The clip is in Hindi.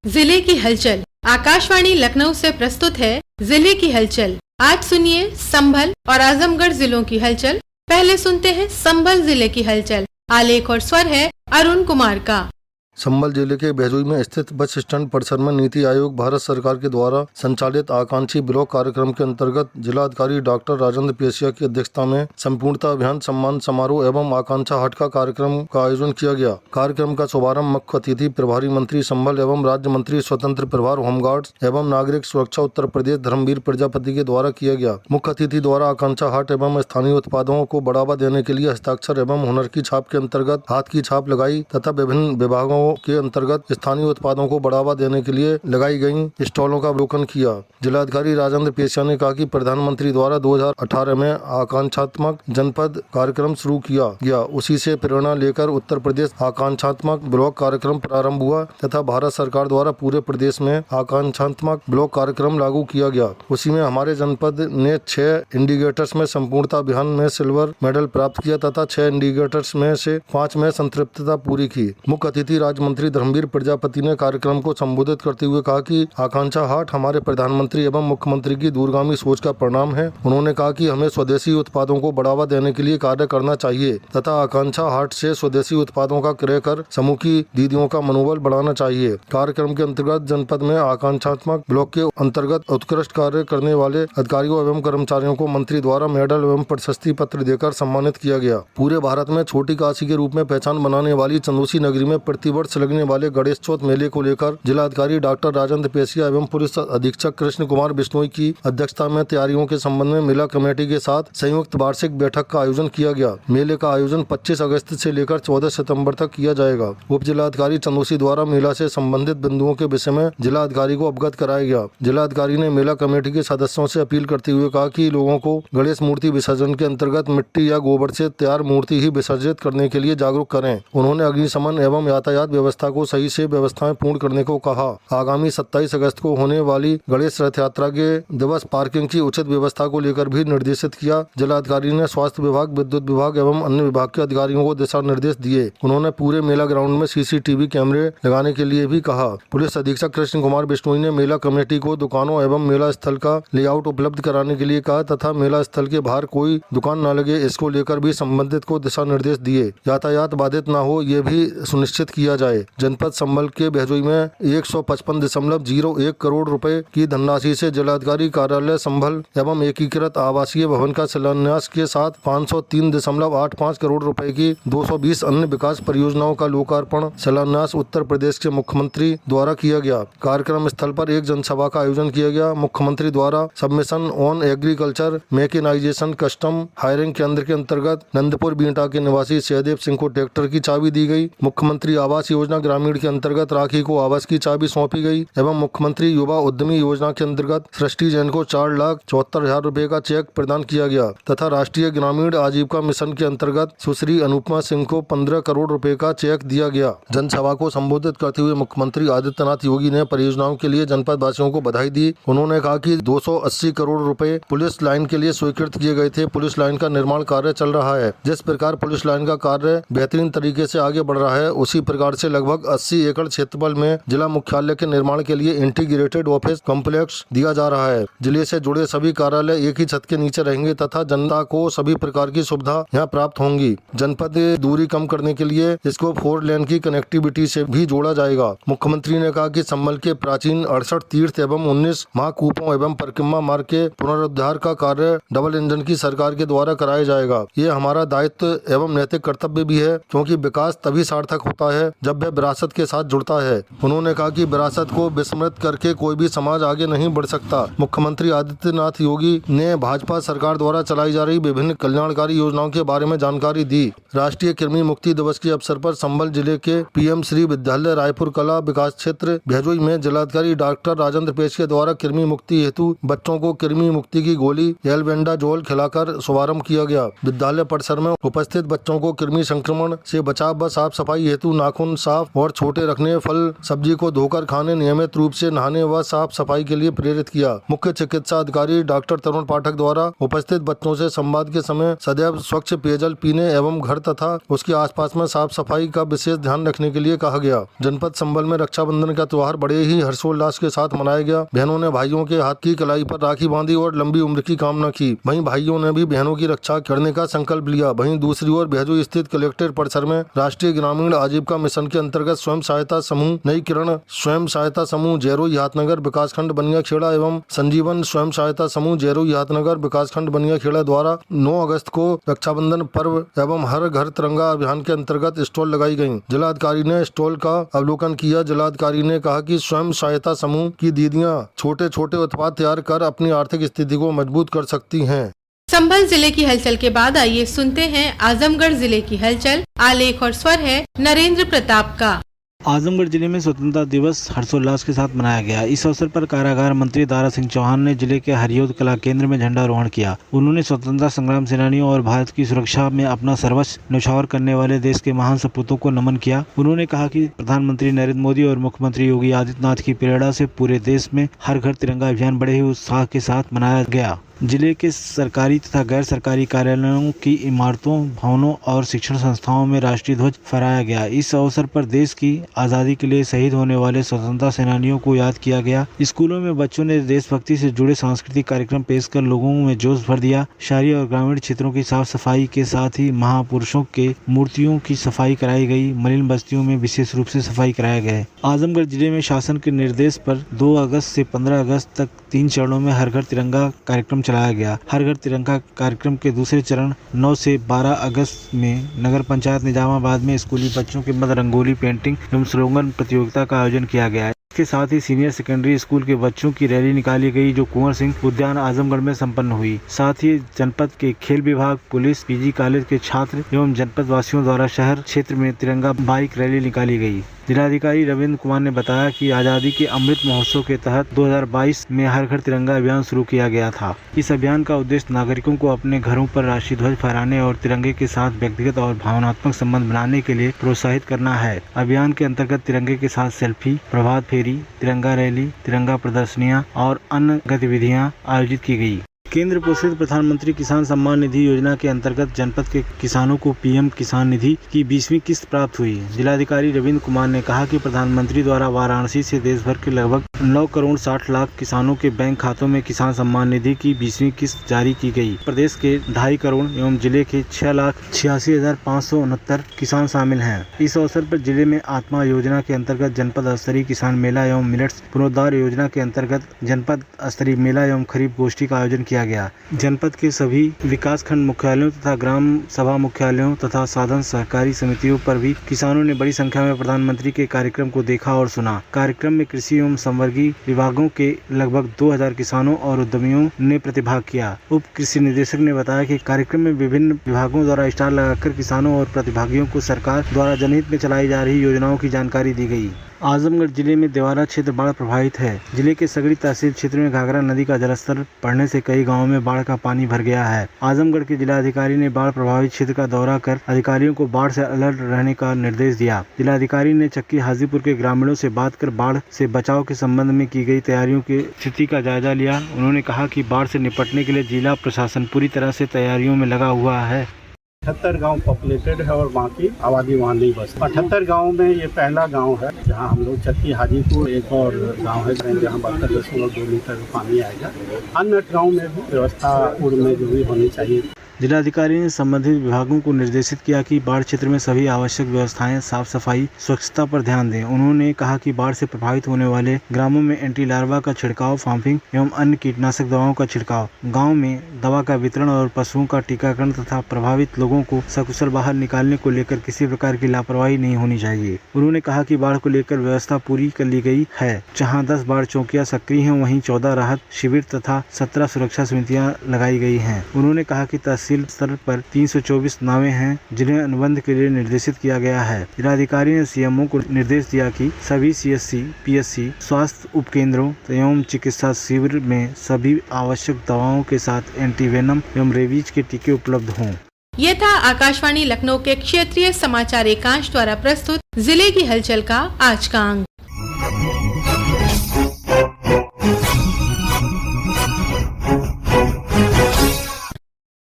जिले की हलचल। आकाशवाणी लखनऊ से प्रस्तुत है जिले की हलचल। आज सुनिए संभल और आजमगढ़ जिलों की हलचल। पहले सुनते हैं संभल जिले की हलचल। आलेख और स्वर है अरुण कुमार का। संभल जिले के भैजोई में स्थित बस स्टैंड परिसर में नीति आयोग भारत सरकार के द्वारा संचालित आकांक्षी ब्लॉक कार्यक्रम के अंतर्गत जिलाधिकारी डॉक्टर राजेंद्र पेशिया की अध्यक्षता में संपूर्णता अभियान सम्मान समारोह एवं आकांक्षा हाट का कार्यक्रम का आयोजन किया गया। कार्यक्रम का शुभारंभ मुख्य अतिथि प्रभारी मंत्री संभल एवं राज्य मंत्री स्वतंत्र प्रभार होमगार्ड्स एवं नागरिक सुरक्षा उत्तर प्रदेश धर्मवीर प्रजापति के द्वारा किया गया। मुख्य अतिथि द्वारा आकांक्षा हाट एवं स्थानीय उत्पादों को बढ़ावा देने के लिए हस्ताक्षर एवं हुनर की छाप के अंतर्गत हाथ की छाप लगाई तथा विभिन्न विभागों के अंतर्गत स्थानीय उत्पादों को बढ़ावा देने के लिए लगाई गई स्टॉलों का अवलोकन किया। जिलाधिकारी राजेंद्र पेशिया ने कहा कि प्रधानमंत्री द्वारा 2018 में आकांक्षात्मक जनपद कार्यक्रम शुरू किया गया। उसी से प्रेरणा लेकर उत्तर प्रदेश आकांक्षात्मक ब्लॉक कार्यक्रम प्रारंभ हुआ तथा भारत सरकार द्वारा पूरे प्रदेश में आकांक्षात्मक ब्लॉक कार्यक्रम लागू किया गया। उसी में हमारे जनपद ने 6 इंडिकेटर्स में संपूर्णता अभियान में सिल्वर मेडल प्राप्त किया तथा 6 इंडिकेटर्स में से 5 में संतृप्तता पूरी की। मुख्य अतिथि राज्य मंत्री धर्मवीर प्रजापति ने कार्यक्रम को संबोधित करते हुए कहा कि आकांक्षा हाट हमारे प्रधानमंत्री एवं मुख्यमंत्री की दूरगामी सोच का परिणाम है। उन्होंने कहा कि हमें स्वदेशी उत्पादों को बढ़ावा देने के लिए कार्य करना चाहिए तथा आकांक्षा हाट से स्वदेशी उत्पादों का क्रय कर समूह की दीदियों का मनोबल बढ़ाना चाहिए। कार्यक्रम के अंतर्गत जनपद में आकांक्षात्मक ब्लॉक के अंतर्गत उत्कृष्ट कार्य करने वाले अधिकारियों एवं कर्मचारियों को मंत्री द्वारा मेडल एवं प्रशस्ति पत्र देकर सम्मानित किया गया। पूरे भारत में छोटी काशी के रूप में पहचान बनाने वाली चंदौसी नगरी में प्रतिवर्ष लगने वाले गणेश चौथ मेले को लेकर जिलाधिकारी डॉक्टर राजेंद्र पेशिया एवं पुलिस अधीक्षक कृष्ण कुमार बिश्नोई की अध्यक्षता में तैयारियों के संबंध में मेला कमेटी के साथ संयुक्त वार्षिक बैठक का आयोजन किया गया। मेले का आयोजन 25 अगस्त से लेकर 14 सितंबर तक किया जाएगा। उप जिलाधिकारी चंदौसी द्वारा मेला से संबंधित बिंदुओं के विषय में जिलाधिकारी को अवगत कराया गया। जिलाधिकारी ने मेला कमेटी के सदस्यों से अपील करते हुए कहा कि लोगों को गणेश मूर्ति विसर्जन के अंतर्गत मिट्टी या गोबर से तैयार मूर्ति ही विसर्जित करने के लिए जागरूक करें। उन्होंने अग्निशमन एवं यातायात व्यवस्था को सही से व्यवस्थाएं पूर्ण करने को कहा। आगामी 27 अगस्त को होने वाली गणेश रथ यात्रा के दिवस पार्किंग की उचित व्यवस्था को लेकर भी निर्देशित किया। जिलाधिकारी ने स्वास्थ्य विभाग, विद्युत विभाग एवं अन्य विभाग के अधिकारियों को दिशा निर्देश दिए। उन्होंने पूरे मेला ग्राउंड में CCTV कैमरे लगाने के लिए भी कहा। पुलिस अधीक्षक कृष्ण कुमार बिश्नोई ने मेला कमेटी को दुकानों एवं मेला स्थल का लेआउट उपलब्ध कराने के लिए कहा तथा मेला स्थल के बाहर कोई दुकान न लगे इसको लेकर भी संबंधित को दिशा निर्देश दिए। यातायात बाधित न हो ये भी सुनिश्चित किया जाए। जनपद संभल के भैजोई में 155.01 करोड़ रुपए की धनराशि से जिलाधिकारी कार्यालय संभल एवं एकीकृत आवासीय भवन का शिलान्यास के साथ 503.85 करोड़ रुपए की 220 अन्य विकास परियोजनाओं का लोकार्पण शिलान्यास उत्तर प्रदेश के मुख्यमंत्री द्वारा किया गया। कार्यक्रम स्थल पर एक जनसभा का आयोजन किया गया। मुख्यमंत्री द्वारा submission on agriculture mechanization custom hiring केंद्र के अंतर्गत नंदपुर बीटा के निवासी सहदेव सिंह को ट्रैक्टर की चाबी दी गई। मुख्यमंत्री आवास योजना ग्रामीण के अंतर्गत राखी को आवास की चाबी सौंपी गई एवं मुख्यमंत्री युवा उद्यमी योजना के अंतर्गत सृष्टि जैन को 4,74,000 रुपए का चेक प्रदान किया गया तथा राष्ट्रीय ग्रामीण आजीविका मिशन के अंतर्गत सुश्री अनुपमा सिंह को 15 करोड़ रुपए का चेक दिया गया। जनसभा को संबोधित करते हुए मुख्यमंत्री आदित्यनाथ योगी ने परियोजनाओं के लिए जनपद वासियों को बधाई दी। उन्होंने कहा कि 280 करोड़ रुपए पुलिस लाइन के लिए स्वीकृत किए गए थे। पुलिस लाइन का निर्माण कार्य चल रहा है। जिस प्रकार पुलिस लाइन का कार्य बेहतरीन तरीके से आगे बढ़ रहा है उसी प्रकार से लगभग 80 एकड़ क्षेत्रफल में जिला मुख्यालय के निर्माण के लिए इंटीग्रेटेड ऑफिस कॉम्प्लेक्स दिया जा रहा है। जिले से जुड़े सभी कार्यालय एक ही छत के नीचे रहेंगे तथा जनता को सभी प्रकार की सुविधा यहाँ प्राप्त होंगी। जनपद दूरी कम करने के लिए इसको 4 लेन की कनेक्टिविटी से भी जोड़ा जाएगा। मुख्यमंत्री ने कहा कि संभल के प्राचीन 68 तीर्थ एवं 19 महाकूपों एवं परिक्रमा मार्ग के पुनरुद्धार का कार्य डबल इंजन की सरकार के द्वारा कराया जाएगा। ये हमारा दायित्व एवं नैतिक कर्तव्य भी है क्योंकि विकास तभी सार्थक होता है जब वह विरासत के साथ जुड़ता है। उन्होंने कहा कि विरासत को विस्मृत करके कोई भी समाज आगे नहीं बढ़ सकता। मुख्यमंत्री आदित्यनाथ योगी ने भाजपा सरकार द्वारा चलाई जा रही विभिन्न कल्याणकारी योजनाओं के बारे में जानकारी दी। राष्ट्रीय कृमि मुक्ति दिवस के अवसर पर संभल जिले के PM श्री विद्यालय रायपुर कला विकास क्षेत्र भैजोई में जिलाधिकारी डॉक्टर राजेंद्र पेशिया द्वारा कृमि मुक्ति हेतु बच्चों को कृमि मुक्ति की गोली एल्बेंडाजोल खिलाकर शुभारंभ किया गया। विद्यालय परिसर में उपस्थित बच्चों को कृमि संक्रमण से बचाव व साफ सफाई हेतु नाखून एवं साफ और छोटे रखने, फल सब्जी को धोकर खाने, नियमित रूप से नहाने व साफ सफाई के लिए प्रेरित किया। मुख्य चिकित्सा अधिकारी डॉक्टर तरुण पाठक द्वारा उपस्थित बच्चों से संवाद के समय सदैव स्वच्छ पेयजल पीने एवं घर तथा उसके आसपास में साफ सफाई का विशेष ध्यान रखने के लिए कहा गया। जनपद संभल में रक्षाबंधन का त्योहार बड़े ही हर्षोल्लास के साथ मनाया गया। बहनों ने भाइयों के हाथ की कलाई पर राखी बांधी और लंबी उम्र की कामना की। वहीं भाइयों ने भी बहनों की रक्षा करने का संकल्प लिया। वहीं दूसरी ओर भेजू स्थित कलेक्ट्रेट परिसर में राष्ट्रीय ग्रामीण आजीविका मिशन के अंतर्गत स्वयं सहायता समूह नई किरण, स्वयं सहायता समूह जैरो यातनगर विकासखंड बनिया खेड़ा एवं संजीवन स्वयं सहायता समूह जैरो यातनगर विकासखंड बनिया खेड़ा द्वारा 9 अगस्त को रक्षाबंधन पर्व एवं हर घर तिरंगा अभियान के अंतर्गत स्टॉल लगाई गयी। जिलाधिकारी ने स्टॉल का अवलोकन किया। जिलाधिकारी ने कहा कि स्वयं सहायता समूह की दीदियां छोटे छोटे उत्पाद तैयार कर अपनी आर्थिक स्थिति को मजबूत कर सकती हैं। संभल जिले की हलचल के बाद आइए सुनते हैं आजमगढ़ जिले की हलचल। आलेख और स्वर है नरेंद्र प्रताप का। आजमगढ़ जिले में स्वतंत्रता दिवस हर्षोल्लास के साथ मनाया गया। इस अवसर पर कारागार मंत्री दारा सिंह चौहान ने जिले के हरियोद कला केंद्र में झंडारोहण किया। उन्होंने स्वतंत्रता संग्राम सेनानियों और भारत की सुरक्षा में अपना सर्वस्व न्यौछावर करने वाले देश के महान सपूतों को नमन किया। उन्होंने कहा कि प्रधानमंत्री नरेंद्र मोदी और मुख्यमंत्री योगी आदित्यनाथ की प्रेरणा से पूरे देश में हर घर तिरंगा अभियान बड़े ही उत्साह के साथ मनाया गया। जिले के सरकारी तथा गैर सरकारी कार्यालयों की इमारतों, भवनों और शिक्षण संस्थाओं में राष्ट्रीय ध्वज फहराया गया। इस अवसर पर देश की आज़ादी के लिए शहीद होने वाले स्वतंत्रता सेनानियों को याद किया गया। स्कूलों में बच्चों ने देशभक्ति से जुड़े सांस्कृतिक कार्यक्रम पेश कर लोगों में जोश भर दिया। शहरी और ग्रामीण क्षेत्रों की साफ सफाई के साथ ही महापुरुषों के मूर्तियों की सफाई कराई गई। मलिन बस्तियों में विशेष रूप से सफाई कराया गया। आजमगढ़ जिले में शासन के निर्देश पर 2 अगस्त से 15 अगस्त तक 3 चरणों में हर घर तिरंगा कार्यक्रम चलाया गया। हर घर तिरंगा कार्यक्रम के दूसरे चरण 9 से 12 अगस्त में नगर पंचायत निजामाबाद में स्कूली बच्चों के मध्य रंगोली पेंटिंग एवं स्लोगन प्रतियोगिता का आयोजन किया गया। इसके साथ ही सीनियर सेकेंडरी स्कूल के बच्चों की रैली निकाली गई जो कुंवर सिंह उद्यान आजमगढ़ में संपन्न हुई। साथ ही जनपद के खेल विभाग, पुलिस, पीजी कॉलेज के छात्र एवं जनपद वासियों द्वारा शहर क्षेत्र में तिरंगा बाइक रैली निकाली गई। जिलाधिकारी रविंद्र कुमार ने बताया कि आज़ादी के अमृत महोत्सव के तहत 2022 में हर घर तिरंगा अभियान शुरू किया गया था। इस अभियान का उद्देश्य नागरिकों को अपने घरों पर राष्ट्रीय ध्वज फहराने और तिरंगे के साथ व्यक्तिगत और भावनात्मक संबंध बनाने के लिए प्रोत्साहित करना है। अभियान के अंतर्गत तिरंगे के साथ सेल्फी, प्रभात फेरी, तिरंगा रैली, तिरंगा प्रदर्शनियां और अन्य गतिविधियां आयोजित की गई। केंद्र पोषित प्रधानमंत्री किसान सम्मान निधि योजना के अंतर्गत जनपद के किसानों को पीएम किसान निधि की 20वीं किस्त प्राप्त हुई। जिलाधिकारी रविंद्र कुमार ने कहा कि प्रधानमंत्री द्वारा वाराणसी से देश भर के लगभग 9 करोड़ 60 लाख किसानों के बैंक खातों में किसान सम्मान निधि की 20वीं किस्त जारी की गई। प्रदेश के 2.5 करोड़ एवं जिले के 6,86,569 किसान शामिल हैं। इस अवसर पर जिले में आत्मा योजना के अंतर्गत जनपद स्तरीय किसान मेला एवं मिलेट्स पुनरुद्धार योजना के अंतर्गत जनपद स्तरीय मेला एवं खरीफ गोष्ठी का आयोजन किया गया। जनपद के सभी विकास खंड मुख्यालयों तथा ग्राम सभा मुख्यालयों तथा साधन सहकारी समितियों पर भी किसानों ने बड़ी संख्या में प्रधानमंत्री के कार्यक्रम को देखा और सुना। कार्यक्रम में कृषि एवं संवर्गीय विभागों के लगभग 2000 किसानों और उद्यमियों ने प्रतिभाग किया। उप कृषि निदेशक ने बताया कि कार्यक्रम में विभिन्न विभागों द्वारा स्टाल लगाकर किसानों और प्रतिभागियों को सरकार द्वारा जनहित में चलाई जा रही योजनाओं की जानकारी दी गई। आजमगढ़ जिले में देवारा क्षेत्र बाढ़ प्रभावित है। जिले के सगड़ी तहसील क्षेत्र में घाघरा नदी का जलस्तर बढ़ने से कई गांवों में बाढ़ का पानी भर गया है। आजमगढ़ के जिलाधिकारी ने बाढ़ प्रभावित क्षेत्र का दौरा कर अधिकारियों को बाढ़ से अलर्ट रहने का निर्देश दिया। जिलाधिकारी ने चक्की हाजीपुर के ग्रामीणों से बात कर बाढ़ से बचाव के संबंध में की गई तैयारियों की स्थिति का जायजा लिया। उन्होंने कहा कि बाढ़ से निपटने के लिए जिला प्रशासन पूरी तरह से तैयारियों में लगा हुआ है। 78 गांव पॉपुलेटेड है और बाकी आबादी वहाँ नहीं बस। 78 गांव में ये पहला गांव है जहां हम लोग चक्की हाजीपुर, एक और गांव है जहां 72.2 लीटर पानी आएगा। अन्य 8 गांव में भी व्यवस्था पूर्व में जो भी होनी चाहिए। जिलाधिकारी ने संबंधित विभागों को निर्देशित किया कि बाढ़ क्षेत्र में सभी आवश्यक व्यवस्थाएं, साफ सफाई, स्वच्छता पर ध्यान दें। उन्होंने कहा कि बाढ़ से प्रभावित होने वाले ग्रामों में एंटी लार्वा का छिड़काव, पंपिंग एवं अन्य कीटनाशक दवाओं का छिड़काव, गांव में दवा का वितरण और पशुओं का टीकाकरण तथा प्रभावित लोगों को सकुशल बाहर निकालने को लेकर किसी प्रकार की लापरवाही नहीं होनी चाहिए। उन्होंने कहा कि बाढ़ को लेकर व्यवस्था पूरी कर ली गई है। जहाँ 10 बाढ़ चौकियां सक्रिय हैं वहीं 14 राहत शिविर तथा 17 सुरक्षा समितियां लगाई गई हैं। उन्होंने कहा कि तहसील स्तर पर 324 नावें हैं जिन्हें अनुबंध के लिए निर्देशित किया गया है। जिलाधिकारी ने सीएमओ को निर्देश दिया कि सभी सीएससी, पीएससी, स्वास्थ्य उपकेंद्रों एवं चिकित्सा शिविर में सभी आवश्यक दवाओं के साथ एंटीवेनम एवं रेबीज के टीके उपलब्ध हों। ये था आकाशवाणी लखनऊ के क्षेत्रीय समाचार एकांश द्वारा प्रस्तुत जिले की हलचल का आज का अंक।